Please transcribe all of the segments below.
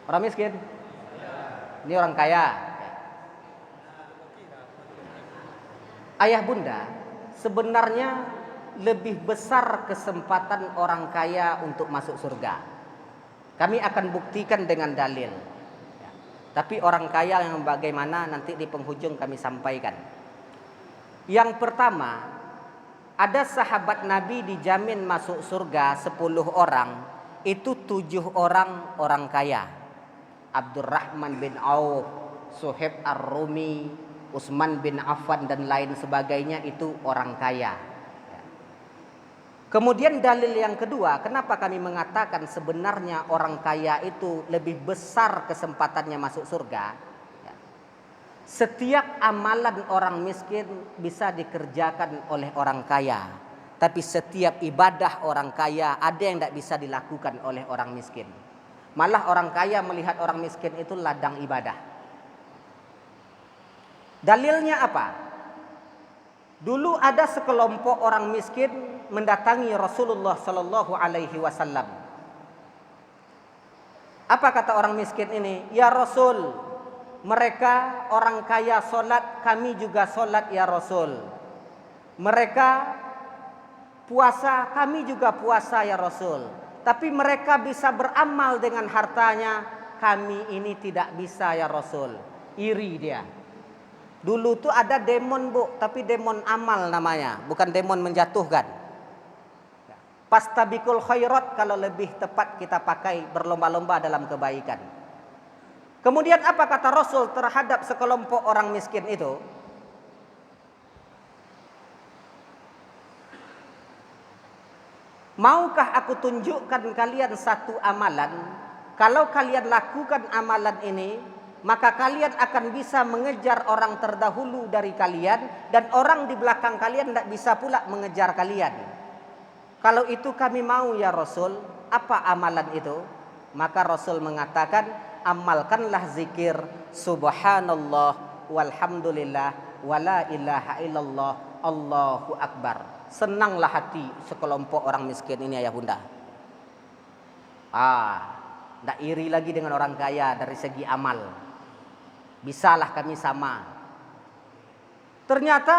Orang miskin? Ini orang kaya. Ayah bunda, sebenarnya lebih besar kesempatan orang kaya untuk masuk surga. Kami akan buktikan dengan dalil. Tapi orang kaya yang bagaimana nanti di penghujung kami sampaikan. Yang pertama, ada sahabat Nabi dijamin masuk surga 10 orang, itu 7 orang orang kaya. Abdurrahman bin Auf, Suhaib Ar-Rumi, Utsman bin Affan dan lain sebagainya itu orang kaya. Kemudian dalil yang kedua, kenapa kami mengatakan sebenarnya orang kaya itu lebih besar kesempatannya masuk surga? Setiap amalan orang miskin bisa dikerjakan oleh orang kaya, tapi setiap ibadah orang kaya ada yang tidak bisa dilakukan oleh orang miskin. Malah orang kaya melihat orang miskin itu ladang ibadah. Dalilnya apa? Dulu ada sekelompok orang miskin mendatangi Rasulullah Sallallahu Alaihi Wasallam. Apa kata orang miskin ini? Ya Rasul, mereka orang kaya solat, kami juga solat ya Rasul. Mereka puasa, kami juga puasa ya Rasul. Tapi mereka bisa beramal dengan hartanya, kami ini tidak bisa ya Rasul. Iri dia. Dulu tuh ada demon bu, tapi demon amal namanya, bukan demon menjatuhkan. Pastabikul khairat kalau lebih tepat kita pakai, berlomba-lomba dalam kebaikan. Kemudian apa kata Rasul terhadap sekelompok orang miskin itu? Maukah aku tunjukkan kalian satu amalan? Kalau kalian lakukan amalan ini, maka kalian akan bisa mengejar orang terdahulu dari kalian, dan orang di belakang kalian tidak bisa pula mengejar kalian. Kalau itu kami mau ya Rasul. Apa amalan itu? Maka Rasul mengatakan, amalkanlah zikir subhanallah walhamdulillah wala ilaha illallah Allahu akbar. Senanglah hati sekelompok orang miskin ini ayah bunda. Tidak iri lagi dengan orang kaya dari segi amal. Bisalah kami sama. Ternyata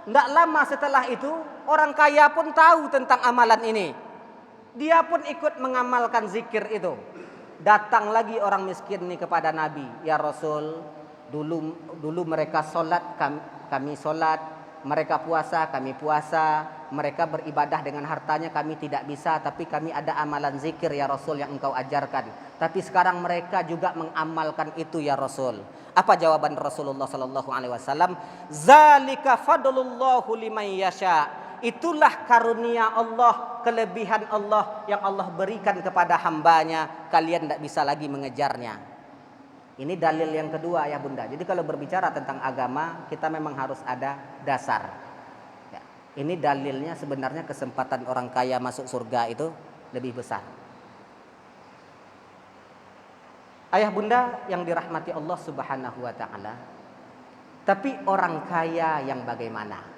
tidak lama setelah itu orang kaya pun tahu tentang amalan ini. Dia pun ikut mengamalkan zikir itu. Datang lagi orang miskin ini kepada Nabi. Ya Rasul, dulu mereka solat, kami solat. Mereka puasa, kami puasa. Mereka beribadah dengan hartanya, kami tidak bisa. Tapi kami ada amalan zikir ya Rasul yang engkau ajarkan. Tapi sekarang mereka juga mengamalkan itu ya Rasul. Apa jawaban Rasulullah Sallallahu Alaihi Wasallam? Zalika fadlullahu liman yasha. Itulah karunia Allah, kelebihan Allah yang Allah berikan kepada hambanya. Kalian tidak bisa lagi mengejarnya. Ini dalil yang kedua ya bunda. Jadi kalau berbicara tentang agama, kita memang harus ada dasar. Ya. Ini dalilnya sebenarnya kesempatan orang kaya masuk surga itu lebih besar. Ayah bunda yang dirahmati Allah Subhanahu wa taala. Tapi orang kaya yang bagaimana?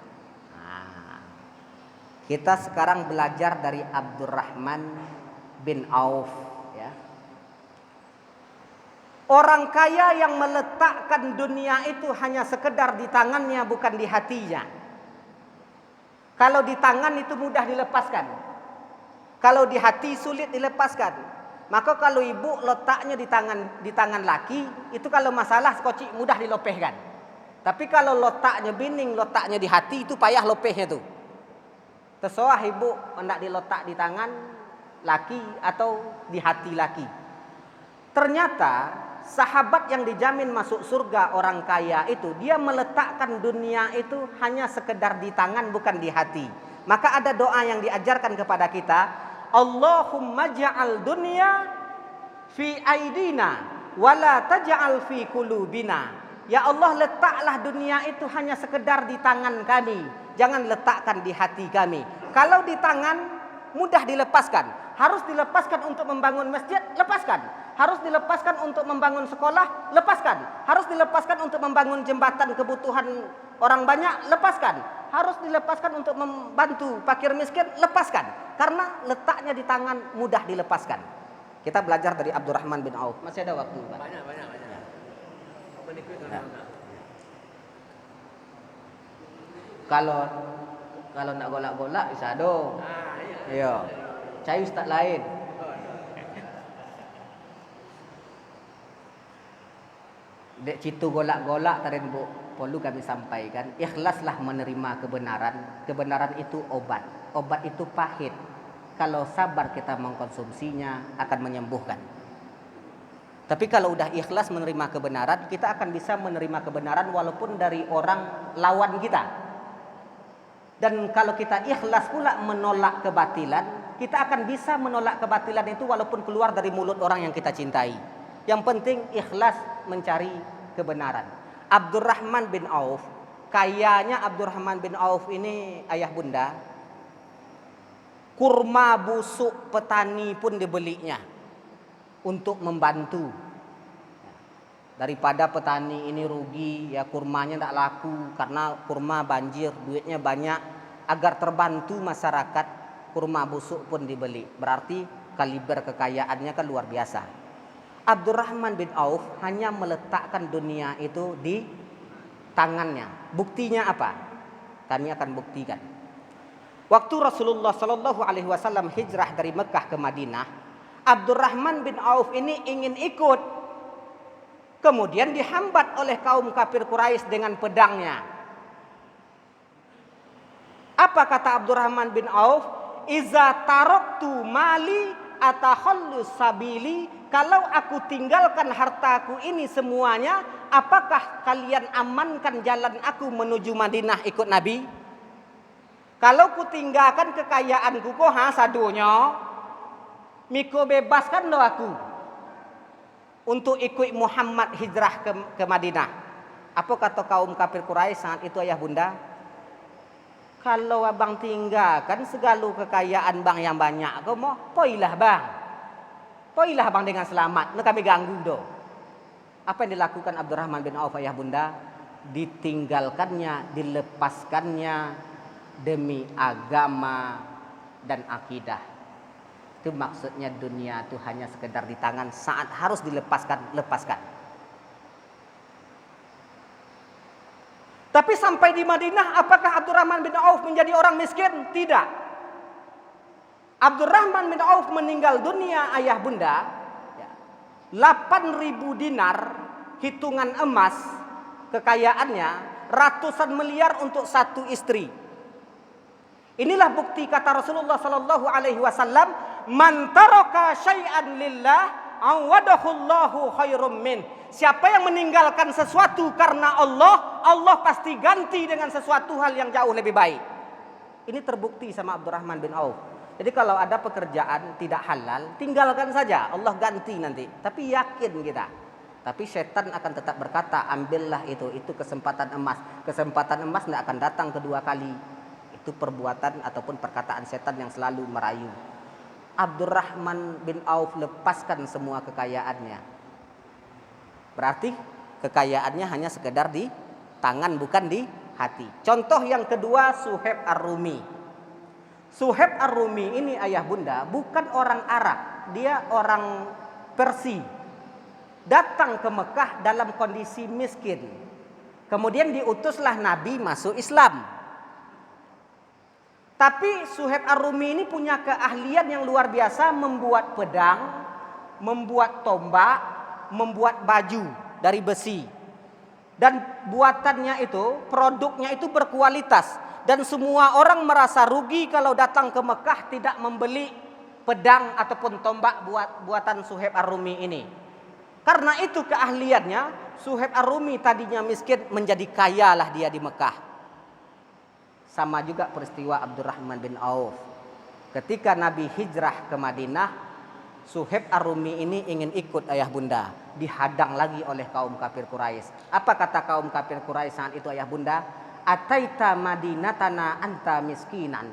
Kita sekarang belajar dari Abdurrahman bin Auf. Orang kaya yang meletakkan dunia itu hanya sekedar di tangannya, bukan di hatinya. Kalau di tangan itu mudah dilepaskan. Kalau di hati sulit dilepaskan. Maka kalau ibu letaknya di tangan laki, itu kalau masalah skoci mudah dilopehkan. Tapi kalau letaknya bining, letaknya di hati, itu payah lopehnya tuh. Terserah ibu hendak diletak di tangan laki atau di hati laki. Ternyata sahabat yang dijamin masuk surga orang kaya itu, dia meletakkan dunia itu hanya sekedar di tangan, bukan di hati. Maka ada doa yang diajarkan kepada kita, Allahumma ja'al dunya fi aidina wala taj'al fi qulubina. Ya Allah, letaklah dunia itu hanya sekedar di tangan kami, jangan letakkan di hati kami. Kalau di tangan mudah dilepaskan. Harus dilepaskan untuk membangun masjid, lepaskan. Harus dilepaskan untuk membangun sekolah, lepaskan. Harus dilepaskan untuk membangun jembatan kebutuhan orang banyak, lepaskan. Harus dilepaskan untuk membantu fakir miskin, lepaskan. Karena letaknya di tangan mudah dilepaskan. Kita belajar dari Abdurrahman bin Auf. Masih ada waktu, Pak? Banyak. Ya. Kalau nak golak-golak bisa dong. Iya. Cai ustaz lain. Dek citu golak-golak tadi Bu perlu kami sampaikan, ikhlaslah menerima kebenaran. Kebenaran itu obat. Obat itu pahit. Kalau sabar kita mengkonsumsinya akan menyembuhkan. Tapi kalau udah ikhlas menerima kebenaran, kita akan bisa menerima kebenaran walaupun dari orang lawan kita. Dan kalau kita ikhlas pula menolak kebatilan, kita akan bisa menolak kebatilan itu walaupun keluar dari mulut orang yang kita cintai. Yang penting ikhlas mencari kebenaran. Abdurrahman bin Auf, kayanya Abdurrahman bin Auf ini ayah bunda, kurma busuk petani pun dibelinya untuk membantu. Daripada petani ini rugi, ya kurmanya tidak laku karena kurma banjir, duitnya banyak. Agar terbantu masyarakat, kurma busuk pun dibeli. Berarti kaliber kekayaannya kan luar biasa. Abdurrahman bin Auf hanya meletakkan dunia itu di tangannya. Buktinya apa? Kami akan buktikan. Waktu Rasulullah Shallallahu Alaihi Wasallam hijrah dari Mekah ke Madinah, Abdurrahman bin Auf ini ingin ikut. Kemudian dihambat oleh kaum kafir Quraisy dengan pedangnya. Apa kata Abdurrahman bin Auf? Iza taraktu mali atakhallus sabili, kalau aku tinggalkan hartaku ini semuanya, apakah kalian amankan jalan aku menuju Madinah ikut Nabi? Kalau ku tinggalkan kekayaanku ko sadunya, miko bebaskan lo aku untuk ikut Muhammad hijrah ke Madinah. Apa kata kaum kafir Quraisy saat itu ayah bunda? Kalau abang tinggalkan segala kekayaan bang yang banyak, kau mau poilah bang. Poilah bang dengan selamat, nak kami ganggu do. Apa yang dilakukan Abdurrahman bin Auf ayah bunda? Ditinggalkannya, dilepaskannya demi agama dan akidah. Itu maksudnya dunia itu hanya sekedar di tangan, saat harus dilepaskan, lepaskan. Tapi sampai di Madinah, apakah Abdurrahman bin Auf menjadi orang miskin? Tidak. Abdurrahman bin Auf meninggal dunia ayah bunda, 8.000 dinar hitungan emas kekayaannya, ratusan miliar untuk satu istri. Inilah bukti kata Rasulullah Sallallahu Alaihi Wasallam, man taraka syai'an lillah awadahullahu khairum min. Siapa yang meninggalkan sesuatu karena Allah, Allah pasti ganti dengan sesuatu hal yang jauh lebih baik. Ini terbukti sama Abdurrahman bin Auf. Jadi kalau ada pekerjaan tidak halal, tinggalkan saja, Allah ganti nanti. Tapi yakin kita. Tapi setan akan tetap berkata, ambillah itu kesempatan emas. Kesempatan emas tidak akan datang kedua kali. Itu perbuatan ataupun perkataan setan yang selalu merayu. Abdurrahman bin Auf lepaskan semua kekayaannya. Berarti kekayaannya hanya sekedar di tangan, bukan di hati. Contoh yang kedua, Suhaib Ar-Rumi. Suhaib Ar-Rumi ini ayah bunda bukan orang Arab, dia orang Persia. Datang ke Mekah dalam kondisi miskin. Kemudian diutuslah Nabi masuk Islam. Tapi Suhaib Ar-Rumi ini punya keahlian yang luar biasa, membuat pedang, membuat tombak, membuat baju dari besi. Dan buatannya itu, produknya itu berkualitas. Dan semua orang merasa rugi kalau datang ke Mekah tidak membeli pedang ataupun tombak buatan Suhaib Ar-Rumi ini. Karena itu keahliannya, Suhaib Ar-Rumi tadinya miskin menjadi kaya lah dia di Mekah. Sama juga peristiwa Abdurrahman bin Auf. Ketika Nabi hijrah ke Madinah, Suhaib Ar-Rumi ini ingin ikut ayah bunda. Dihadang lagi oleh kaum kafir Quraisy. Apa kata kaum kafir Quraisy saat itu ayah bunda? Ataita madinatana anta miskinan.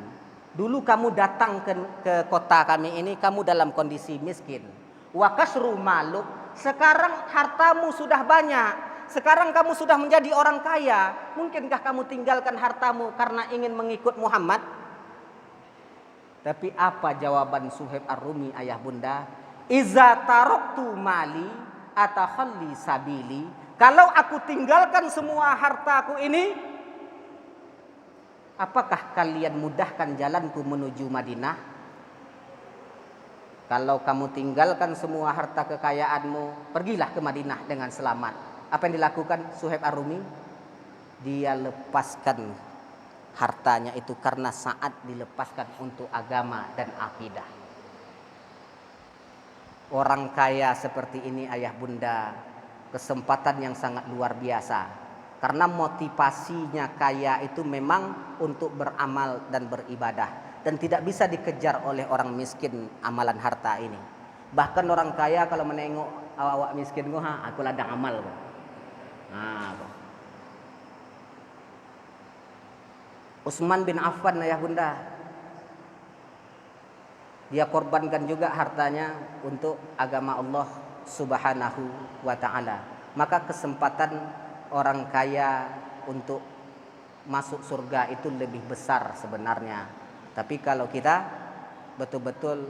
Dulu kamu datang ke kota kami ini, kamu dalam kondisi miskin. Wa kasru maluk. Sekarang hartamu sudah banyak. Sekarang kamu sudah menjadi orang kaya. Mungkinkah kamu tinggalkan hartamu karena ingin mengikut Muhammad? Tapi apa jawaban Suhaib Ar-Rumi ayah bunda? Iza taraktu mali atakhalli sabili. Kalau aku tinggalkan semua hartaku ini, apakah kalian mudahkan jalanku menuju Madinah? Kalau kamu tinggalkan semua harta kekayaanmu, pergilah ke Madinah dengan selamat. Apa yang dilakukan Suhaib Ar-Rumi? Dia lepaskan hartanya itu karena saat dilepaskan untuk agama dan akidah. Orang kaya seperti ini ayah bunda, kesempatan yang sangat luar biasa. Karena motivasinya kaya itu memang untuk beramal dan beribadah, dan tidak bisa dikejar oleh orang miskin amalan harta ini. Bahkan orang kaya kalau menengok awak miskin, aku ladang amal. Utsman bin Affan ayah bunda, dia korbankan juga hartanya untuk agama Allah Subhanahu wa ta'ala. Maka kesempatan orang kaya untuk masuk surga itu lebih besar sebenarnya. Tapi kalau kita betul-betul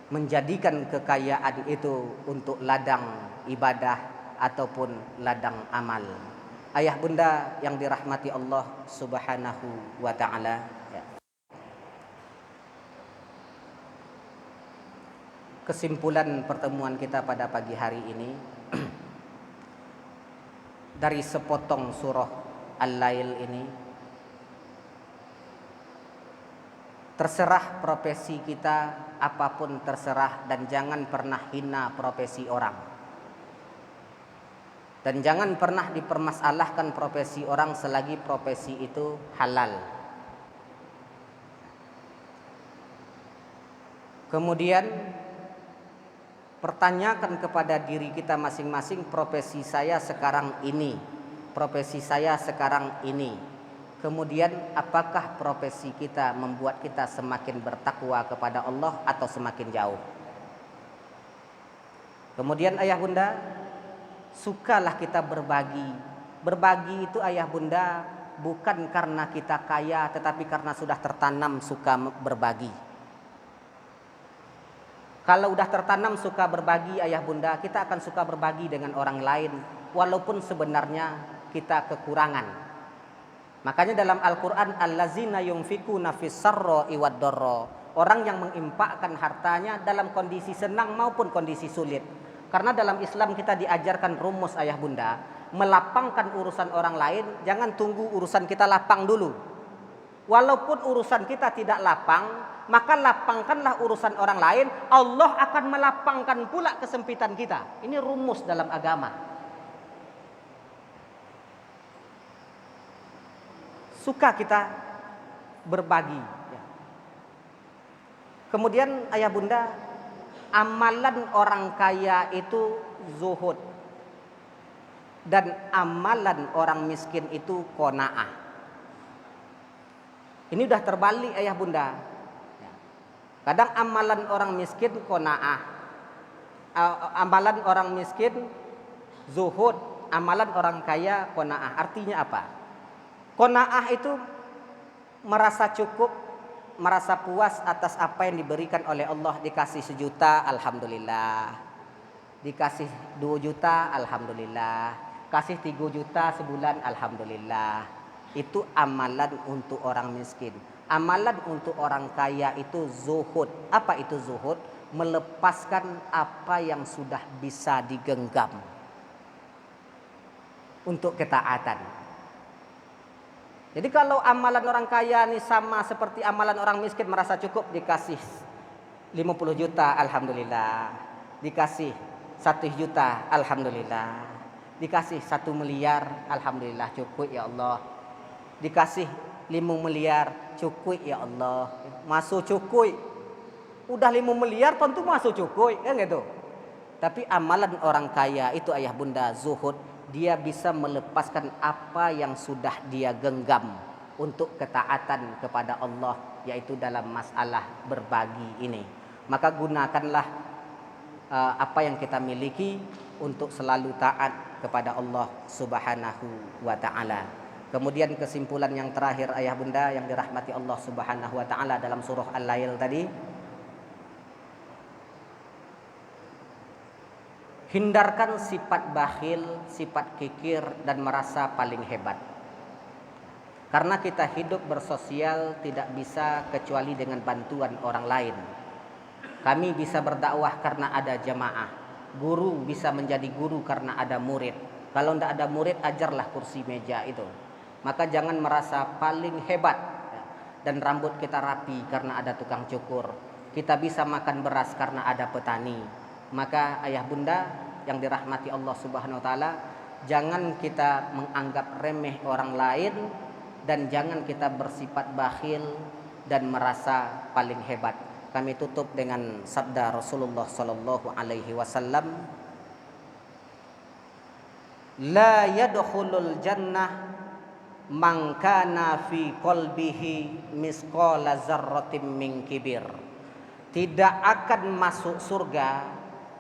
menjadikan kekayaan itu untuk ladang ibadah ataupun ladang amal. Ayah bunda yang dirahmati Allah Subhanahu wa ta'ala, kesimpulan pertemuan kita pada pagi hari ini dari sepotong surah Al-Lail ini, terserah profesi kita apapun terserah, dan jangan pernah hina profesi orang. Dan jangan pernah dipermasalahkan profesi orang selagi profesi itu halal. Kemudian pertanyakan kepada diri kita masing-masing, profesi saya sekarang ini, profesi saya sekarang ini. Kemudian apakah profesi kita membuat kita semakin bertakwa kepada Allah atau semakin jauh? Kemudian ayah bunda, sukalah kita berbagi. Berbagi itu ayah bunda bukan karena kita kaya, tetapi karena sudah tertanam suka berbagi. Kalau udah tertanam suka berbagi ayah bunda, kita akan suka berbagi dengan orang lain walaupun sebenarnya kita kekurangan. Makanya dalam Al-Quran, allazina yunfikuna fis sarra'i wad dharra, orang yang menginfakkan hartanya dalam kondisi senang maupun kondisi sulit. Karena dalam Islam kita diajarkan rumus ayah bunda, melapangkan urusan orang lain, jangan tunggu urusan kita lapang dulu. Walaupun urusan kita tidak lapang, maka lapangkanlah urusan orang lain, Allah akan melapangkan pula kesempitan kita. Ini rumus dalam agama. Suka kita berbagi. Kemudian ayah bunda, amalan orang kaya itu zuhud, dan amalan orang miskin itu qanaah. Ini udah terbalik ayah bunda. Kadang amalan orang miskin qanaah, amalan orang miskin zuhud, amalan orang kaya qanaah. Artinya apa? Qanaah itu merasa cukup, merasa puas atas apa yang diberikan oleh Allah. Dikasih 1 juta, alhamdulillah. Dikasih 2 juta, alhamdulillah. Kasih 3 juta sebulan, alhamdulillah. Itu amalan untuk orang miskin. Amalan untuk orang kaya itu zuhud. Apa itu zuhud? Melepaskan apa yang sudah bisa digenggam untuk ketaatan. Jadi kalau amalan orang kaya ini sama seperti amalan orang miskin, merasa cukup, dikasih 50 juta, alhamdulillah. Dikasih 1 juta, alhamdulillah. Dikasih 1 miliar, alhamdulillah, cukup ya Allah. Dikasih 5 miliar, cukup ya Allah. Masuk cukup. Udah 5 miliar tentu masuk cukup, kan gitu. Tapi amalan orang kaya itu ayah bunda zuhud, dia bisa melepaskan apa yang sudah dia genggam untuk ketaatan kepada Allah, yaitu dalam masalah berbagi ini. Maka gunakanlah apa yang kita miliki untuk selalu taat kepada Allah Subhanahu wa ta'ala. Kemudian kesimpulan yang terakhir ayah bunda yang dirahmati Allah Subhanahu wa ta'ala dalam surah Al-Lail tadi, Hindarkan sifat bakhil, sifat kikir, dan merasa paling hebat. Karena kita hidup bersosial tidak bisa kecuali dengan bantuan orang lain. Kami bisa berdakwah karena ada jamaah. Guru bisa menjadi guru karena ada murid. Kalau tidak ada murid, ajarlah kursi meja itu. Maka jangan merasa paling hebat. Dan rambut kita rapi karena ada tukang cukur. Kita bisa makan beras karena ada petani. Maka ayah bunda yang dirahmati Allah Subhanahu wa taala, jangan kita menganggap remeh orang lain dan jangan kita bersifat bakhil dan merasa paling hebat. Kami tutup dengan sabda Rasulullah sallallahu alaihi wasallam, la yadkhulul jannah man kana fi qalbihi misqala dzarratin min kibir. Tidak akan masuk surga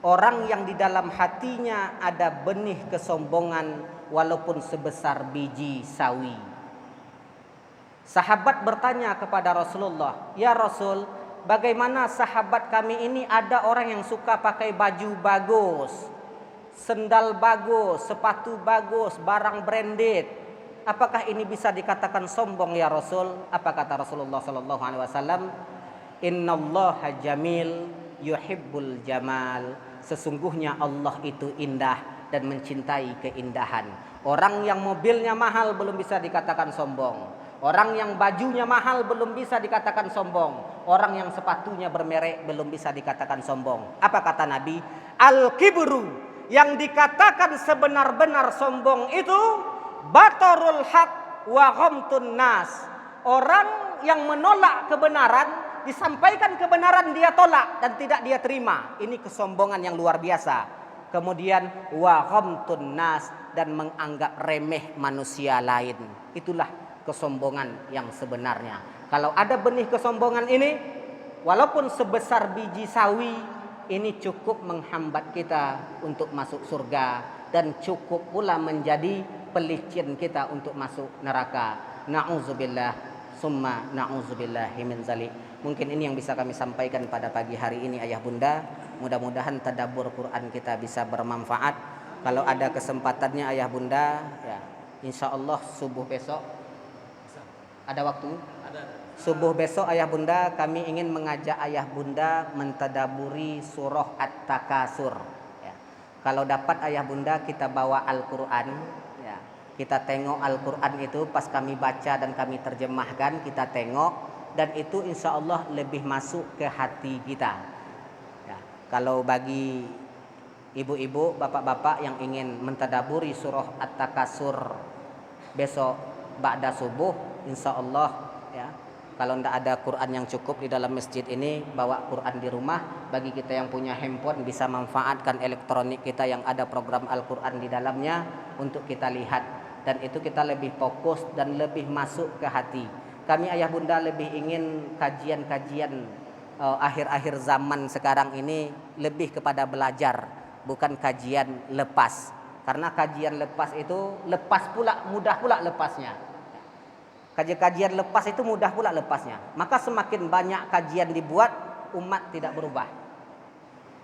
orang yang di dalam hatinya ada benih kesombongan walaupun sebesar biji sawi. Sahabat bertanya kepada Rasulullah, "Ya Rasul, bagaimana sahabat kami ini ada orang yang suka pakai baju bagus, sendal bagus, sepatu bagus, barang branded. Apakah ini bisa dikatakan sombong ya Rasul?" Apa kata Rasulullah sallallahu alaihi wasallam? "Innallaha jamil yuhibbul jamal." Sesungguhnya Allah itu indah dan mencintai keindahan. Orang yang mobilnya mahal belum bisa dikatakan sombong. Orang yang bajunya mahal belum bisa dikatakan sombong. Orang yang sepatunya bermerek belum bisa dikatakan sombong. Apa kata Nabi? Al-kibru, yang dikatakan sebenar-benar sombong itu batarul haq wa ghamtun nas. Orang yang menolak kebenaran, disampaikan kebenaran dia tolak dan tidak dia terima. Ini kesombongan yang luar biasa. Kemudian wa ghamtun nas, dan menganggap remeh manusia lain. Itulah kesombongan yang sebenarnya. Kalau ada benih kesombongan ini, walaupun sebesar biji sawi, ini cukup menghambat kita untuk masuk surga dan cukup pula menjadi pelicin kita untuk masuk neraka. Na'udzubillah summa na'udzubillahi min zalik. Mungkin ini yang bisa kami sampaikan pada pagi hari ini ayah bunda. Mudah-mudahan tadabbur Quran kita bisa bermanfaat. Kalau ada kesempatannya ayah bunda, ya insya Allah subuh besok ada waktu? Ada. Subuh besok ayah bunda kami ingin mengajak ayah bunda mentadaburi surah At-Takasur. Ya. Kalau dapat ayah bunda kita bawa Al-Quran. Ya. Kita tengok Al-Quran itu pas kami baca dan kami terjemahkan, kita tengok. Dan itu insya Allah lebih masuk ke hati kita. Ya. Kalau bagi ibu-ibu, bapak-bapak yang ingin mentadaburi surah At-Takasur besok ba'da subuh, insya Allah ya, kalau tidak ada Quran yang cukup di dalam masjid ini, bawa Quran di rumah. Bagi kita yang punya handphone bisa manfaatkan elektronik kita yang ada program Al-Quran di dalamnya untuk kita lihat. Dan itu kita lebih fokus dan lebih masuk ke hati. Kami ayah bunda lebih ingin kajian-kajian akhir-akhir zaman sekarang ini lebih kepada belajar, bukan kajian lepas. Karena kajian lepas itu lepas pula, mudah pula lepasnya. Kajian lepas itu mudah pula lepasnya. Maka semakin banyak kajian dibuat, umat tidak berubah.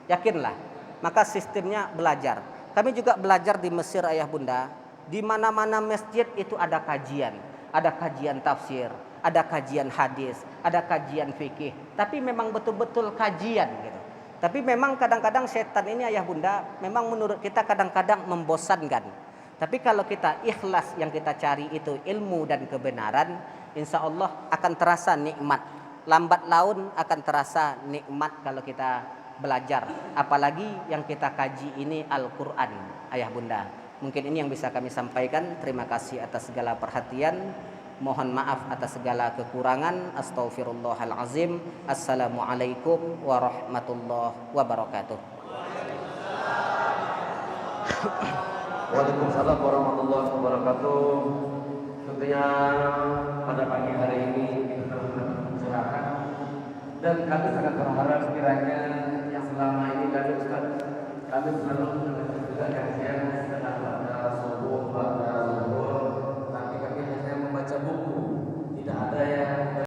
Yakinlah. Maka sistemnya belajar. Kami juga belajar di Mesir ayah bunda. Di mana-mana masjid itu ada kajian. Ada kajian tafsir, ada kajian hadis, ada kajian fikih. Tapi memang betul-betul kajian gitu. Tapi memang kadang-kadang setan ini ayah bunda memang menurut kita kadang-kadang membosankan. Tapi kalau kita ikhlas yang kita cari itu ilmu dan kebenaran, insya Allah akan terasa nikmat. Lambat laun akan terasa nikmat kalau kita belajar. Apalagi yang kita kaji ini Al-Quran ayah bunda. Mungkin ini yang bisa kami sampaikan. Terima kasih atas segala perhatian. Mohon maaf atas segala kekurangan. Astaghfirullahalazim. Assalamualaikum warahmatullahi wabarakatuh. Waalaikumsalam warahmatullahi wabarakatuh. Tentunya pada pagi hari ini kita membicarakan dan kami sangat berharap kiranya yang selama ini dari Ustaz kami selalu mendengar juga kajian setelah pada subuh pada